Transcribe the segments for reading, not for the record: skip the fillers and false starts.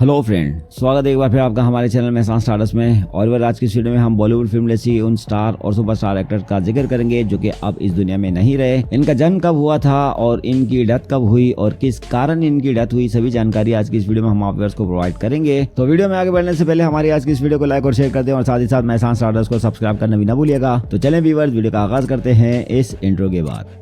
Hello friend, स्वागत है एक बार फिर आपका हमारे चैनल में एहसान स्टारडस्ट में। और आज की इस वीडियो में हम बॉलीवुड फिल्म इंडस्ट्री उन स्टार और सुपरस्टार एक्टर्स का जिक्र करेंगे जो कि अब इस दुनिया में नहीं रहे। इनका जन्म कब हुआ था और इनकी डेथ कब हुई और किस कारण इनकी डेथ हुई, सभी जानकारी आज की इस वीडियो में हम आप व्यूअर्स को प्रोवाइड करेंगे। तो वीडियो में आगे बढ़ने से पहले हमारी आज की इस वीडियो को लाइक और शेयर कर दें और साथ ही साथ एहसान स्टारडस्ट को सब्सक्राइब करना भी ना भूलिएगा। तो चलें व्यूअर्स, वीडियो का आगाज करते हैं इस इंट्रो के बाद।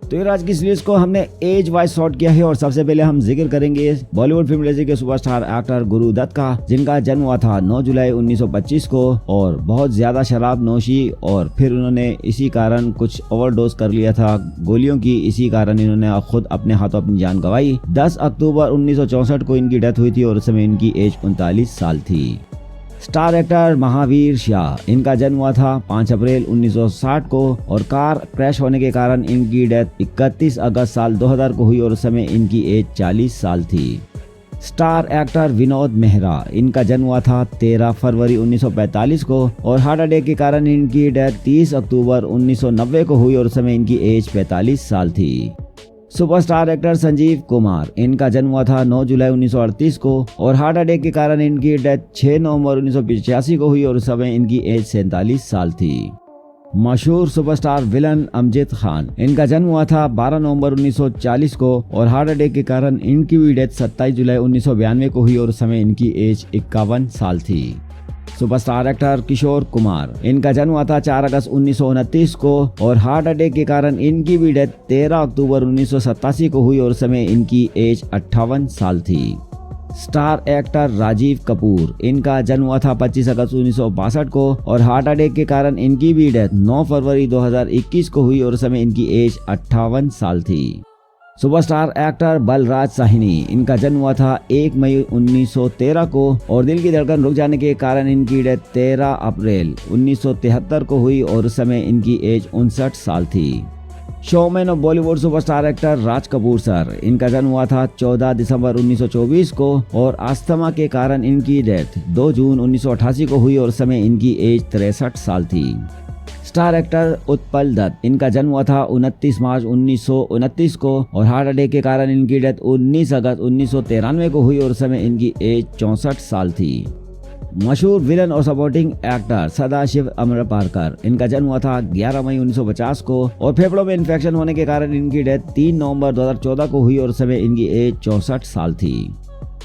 तो ये आज की सीरीज को हमने एज वाइज शॉर्ट किया है और सबसे पहले हम जिक्र करेंगे बॉलीवुड फिल्म इंडस्ट्री के सुपरस्टार एक्टर गुरु दत्त का, जिनका जन्म हुआ था 9 जुलाई 1925 को। और बहुत ज्यादा शराब नोशी और फिर उन्होंने इसी कारण कुछ ओवरडोज कर लिया था गोलियों की, इसी कारण इन्होंने खुद अपने हाथों अपनी जान गंवाई। 10 अक्टूबर 1964 को इनकी डेथ हुई थी और उस समय इनकी एज 39 साल थी। स्टार एक्टर महावीर शाह, इनका जन्म हुआ था 5 अप्रैल 1960 को और कार क्रैश होने के कारण इनकी डेथ 31 अगस्त साल 2000 को हुई और उस समय इनकी एज 40 साल थी। स्टार एक्टर विनोद मेहरा, इनका जन्म हुआ था 13 फरवरी 1945 को और हार्ट अटैक के कारण इनकी डेथ 30 अक्टूबर 1990 को हुई और उस समय इनकी एज 45 साल थी। सुपरस्टार एक्टर संजीव कुमार, इनका जन्म हुआ था 9 जुलाई 1938 को और हार्ट अटैक के कारण इनकी डेथ 6 नवंबर 1985 को हुई और उस समय इनकी एज 47 साल थी। मशहूर सुपरस्टार विलन अमजद खान, इनका जन्म हुआ था 12 नवंबर 1940 को और हार्ट अटैक के कारण इनकी भी डेथ 27 जुलाई 1992 को हुई और उस समय इनकी एज 51 साल थी। सुपरस्टार एक्टर किशोर कुमार, इनका जन्म हुआ था 4 अगस्त 1929 को और हार्ट अटैक के कारण इनकी भी डेथ 13 अक्टूबर 1987 को हुई और उस समय इनकी एज 58 साल थी। स्टार एक्टर राजीव कपूर, इनका जन्म हुआ था 25 अगस्त 1962 को और हार्ट अटैक के कारण इनकी भी डेथ 9 फरवरी 2021 को हुई और उस समय इनकी एज 58 साल थी। सुपरस्टार एक्टर बलराज साहनी, इनका जन्म हुआ था 1 मई 1913 को और दिल की धड़कन रुक जाने के कारण इनकी डेथ 13 अप्रैल 1973 को हुई और उस समय इनकी एज 59 साल थी। Showman of Bollywood superstar actor Raj Kapoor sir, इनका जन्म हुआ था 14 दिसंबर 1924 को और अस्थमा के कारण इनकी डेथ 2 जून 1988 को हुई और उस समय इनकी एज 63 साल थी। स्टार एक्टर उत्पल दत्त, इनका जन्म हुआ था 29 मार्च 1929 को और हार्ट अटैक के कारण इनकी डेथ 19 अगस्त 1993 को हुई और उस समय इनकी एज 64 साल थी। मशहूर विलन और सपोर्टिंग एक्टर सदाशिव अमरपारकर, इनका जन्म हुआ था 11 मई 1950 को और फेफड़ों में इन्फेक्शन होने के कारण इनकी डेथ 3 नवंबर 2014 को हुई और उस समय इनकी एज 64 साल थी।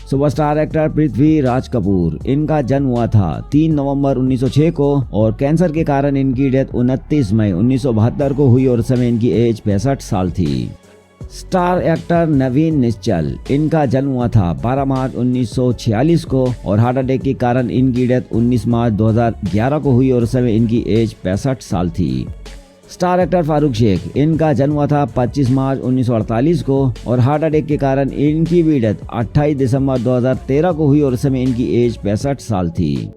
सुपरस्टार एक्टर पृथ्वी राज कपूर, इनका जन्म हुआ था 3 नवंबर 1906 को और कैंसर के कारण इनकी डेथ 29 मई 1972 को हुई और उस समय इनकी एज 65 साल थी। स्टार एक्टर नवीन निश्चल, इनका जन्म हुआ था 12 मार्च 1946 को और हार्ट अटैक के कारण इनकी डेथ 19 मार्च 2011 को हुई और उस समय इनकी एज 65 साल थी। स्टार एक्टर फारूक शेख, इनका जन्म हुआ था 25 मार्च 1948 को और हार्ट अटैक के कारण इनकी भी डेथ 28 दिसंबर 2013 को हुई और उस समय इनकी एज 65 साल थी।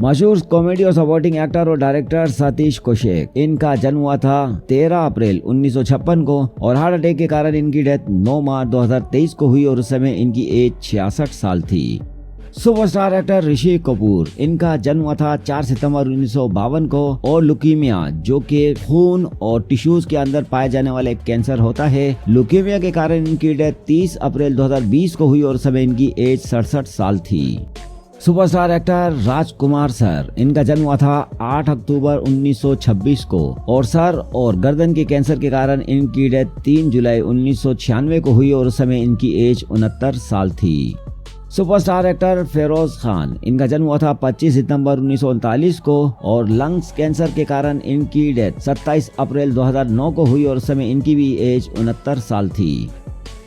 मशहूर कॉमेडी और सपोर्टिंग एक्टर और डायरेक्टर सतीश कौशिक, इनका जन्म हुआ था 13 अप्रैल 1956 को और हार्ट अटैक के कारण इनकी डेथ 9 मार्च 2023 को हुई और उस समय इनकी एज 66 साल थी। सुपरस्टार एक्टर ऋषि कपूर, इनका जन्म हुआ था 4 सितंबर 1952 को और लुकीमिया, जो कि खून और टिश्यूज के अंदर पाए जाने वाला एक कैंसर होता है, लुकीमिया के कारण इनकी डेथ 30 अप्रैल 2020 को हुई और उस समय इनकी एज 67 साल थी। सुपरस्टार एक्टर राजकुमार सर, इनका जन्म हुआ था 8 अक्टूबर 1926 को और सर और गर्दन के कैंसर के कारण इनकी डेथ 3 जुलाई 1996 को हुई और उस समय इनकी एज 69 साल थी। सुपरस्टार एक्टर फेरोज खान, इनका जन्म हुआ था 25 सितंबर 1939 को और लंग्स कैंसर के कारण इनकी डेथ 27 अप्रैल 2009 को हुई और उस समय इनकी भी एज 69 साल थी।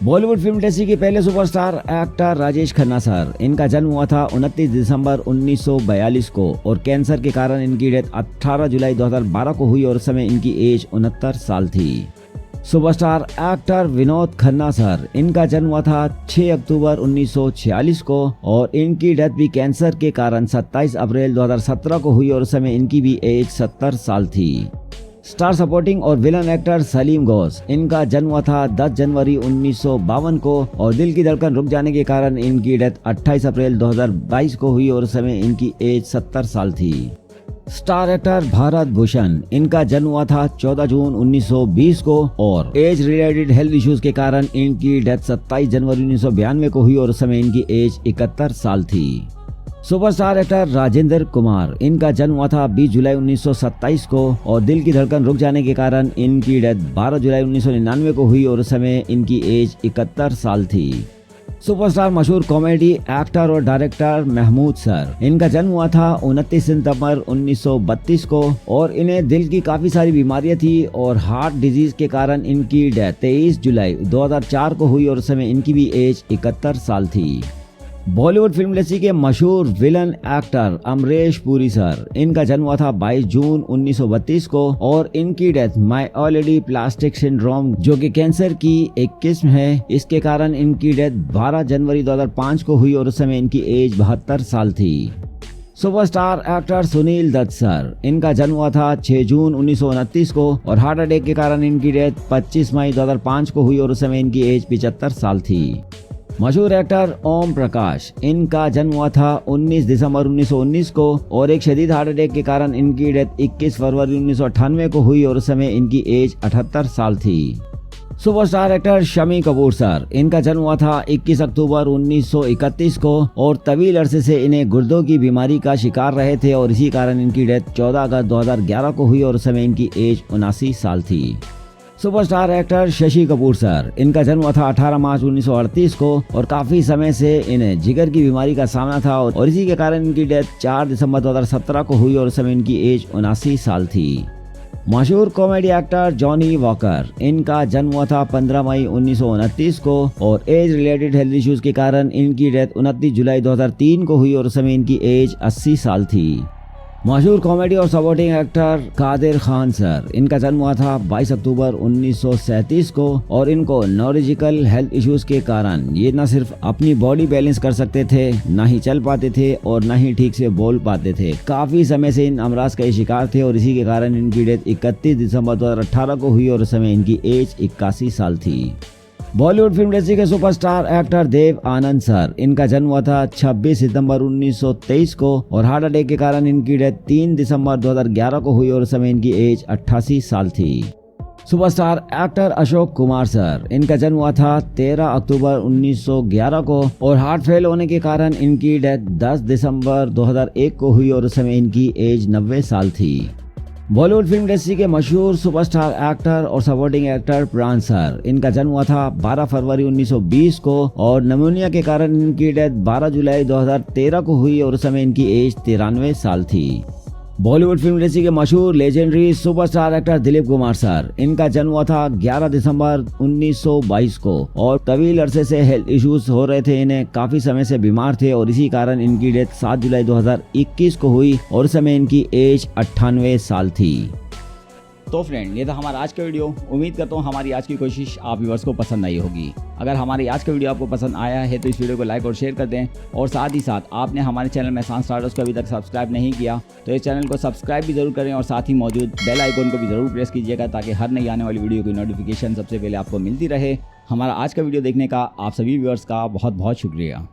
बॉलीवुड फिल्म इंडस्ट्री के पहले superstar actor Rajesh Khanna sir, इनका जन्म हुआ था 29 दिसंबर 1942 को और कैंसर के कारण इनकी डेथ 18 जुलाई 2012 को हुई और उस समय इनकी एज 69 साल थी। Superstar actor Vinod Khanna sir, इनका जन्म हुआ था 6 अक्टूबर 1946 को और इनकी डेथ भी कैंसर के कारण 27 अप्रैल 2017 को हुई और उस समय इनकी भी एज 70 साल थी। स्टार सपोर्टिंग और विलन एक्टर सलीम घोष, इनका जन्म हुआ था 10 जनवरी 1952 को और दिल की धड़कन रुक जाने के कारण इनकी डेथ 28 अप्रैल 2022 को हुई और उस समय इनकी एज 70 साल थी। स्टार एक्टर भारत भूषण, इनका जन्म हुआ था 14 जून 1920 को और एज रिलेटेड हेल्थ इश्यूज के कारण इनकी डेथ 27 जनवरी 1992 को हुई और उस समय इनकी एज 71 साल थी। सुपरस्टार एक्टर राजेंद्र कुमार, इनका जन्म हुआ था 20 जुलाई 1927 को और दिल की धड़कन रुक जाने के कारण इनकी डेथ 12 जुलाई 1999 को हुई और उस समय इनकी एज 71 साल थी। सुपरस्टार मशहूर कॉमेडी एक्टर और डायरेक्टर महमूद सर, इनका जन्म हुआ था 29 सितंबर 1932 को और इन्हें दिल की काफी सारी बीमारियां थी और हार्ट डिजीज के कारण इनकी डेथ 23 जुलाई 2004 को हुई और उस समय इनकी भी एज 71 साल थी। बॉलीवुड फिल्म इंडस्ट्री के मशहूर villain actor Amrish Puri sir, इनका जन्म हुआ था 22 जून 1932 को और इनकी डेथ माइओलोडी प्लास्टिक सिंड्रोम जो कि कैंसर की एक किस्म है, इसके कारण इनकी डेथ 12 जनवरी 2005 को हुई और उस समय इनकी एज 72 साल थी। Superstar actor Sunil Dutt sir, इनका जन्म हुआ था 6 जून 1929 को और हार्ट अटैक के कारण इनकी डेथ 25 मई 2005 को हुई और उस समय इनकी एज 75 साल थी। मशहूर एक्टर ओम प्रकाश, इनका जन्म हुआ था 19 दिसंबर 1919 को और एक शदीद हार्ट अटैक के कारण इनकी डेथ 21 फरवरी 1998 को हुई और उस समय इनकी एज 78 साल थी। Superstar actor Shammi Kapoor sir, इनका जन्म हुआ था 21 अक्टूबर 1931 को और तवील अरसे से इन्हें गुर्दों की बीमारी का शिकार रहे थे और इसी कारण इनकी डेथ 14 अगस्त 2011 को हुई और उस समय इनकी एज 79 साल थी। Superstar actor Shashi Kapoor sir, इनका जन्म हुआ था 18 मार्च 1938 को और काफी समय से इन्हें जिगर की बीमारी का सामना था और इसी के कारण इनकी डेथ 4 दिसंबर 2017 को हुई और उस समय इनकी एज 79 साल थी। मशहूर कॉमेडी एक्टर जॉनी वॉकर, इनका जन्म हुआ था 15 मई 1929 को और एज रिलेटेड हेल्थ इश्यूज के कारण इनकी डेथ 29 जुलाई 2003 को हुई और उस समय इनकी एज 80 साल थी। मशहूर कॉमेडी और supporting actor Kadir Khan sir, इनका जन्म हुआ था 22 अक्टूबर 1937 को और इनको न्यूरोलॉजिकल हेल्थ इश्यूज के कारण ये न सिर्फ अपनी बॉडी बैलेंस कर सकते थे, ना ही चल पाते थे और ना ही ठीक से बोल पाते थे। काफी समय से इन अमराज का शिकार थे और इसी के कारण इनकी डेथ 31 दिसंबर 2018 को हुई और उस समय इनकी एज 81 साल थी। बॉलीवुड फिल्म इंडस्ट्री के superstar actor Dev Anand sir, इनका जन्म हुआ था 26 सितंबर 1923 को और हार्ट अटैक के कारण इनकी डेथ 3 दिसंबर 2011 को हुई और उस समय इनकी एज 88 साल थी। Superstar actor Ashok Kumar sir, इनका जन्म हुआ था 13 अक्टूबर 1911 को और हार्ट फेल होने के कारण इनकी डेथ 10 दिसंबर 2001 को हुई और उस समय इनकी एज 90 साल थी। बॉलीवुड फिल्म इंडस्ट्री के मशहूर सुपरस्टार एक्टर और सपोर्टिंग एक्टर प्राण सर, इनका जन्म हुआ था 12 फरवरी 1920 को और निमोनिया के कारण इनकी डेथ 12 जुलाई 2013 को हुई और उस समय इनकी एज 93 साल थी। बॉलीवुड फिल्म इंडस्ट्री के मशहूर legendary superstar actor Dilip Kumar sir, इनका जन्म हुआ था 11 दिसंबर 1922 को और तवील अरसे से हेल्थ इश्यूज हो रहे थे, इन्हें काफी समय से बीमार थे और इसी कारण इनकी डेथ 7 जुलाई 2021 को हुई और उस समय इनकी एज 98 साल थी। तो फ्रेंड, ये था हमारा आज का वीडियो। उम्मीद करता हूँ हमारी आज की कोशिश आप व्यूअर्स को पसंद आई होगी। अगर हमारी आज का वीडियो आपको पसंद आया है तो इस वीडियो को लाइक और शेयर कर दें और साथ ही साथ आपने हमारे चैनल मेहसान स्टार्टर्स को अभी तक सब्सक्राइब नहीं किया तो इस चैनल को सब्सक्राइब भी जरूर करें और साथ ही मौजूद बेल आइकन को भी जरूर प्रेस कीजिएगा ताकि हर नई आने वाली वीडियो की नोटिफिकेशन सबसे पहले आपको मिलती रहे। हमारा आज का वीडियो देखने का आप सभी व्यूअर्स का बहुत बहुत शुक्रिया।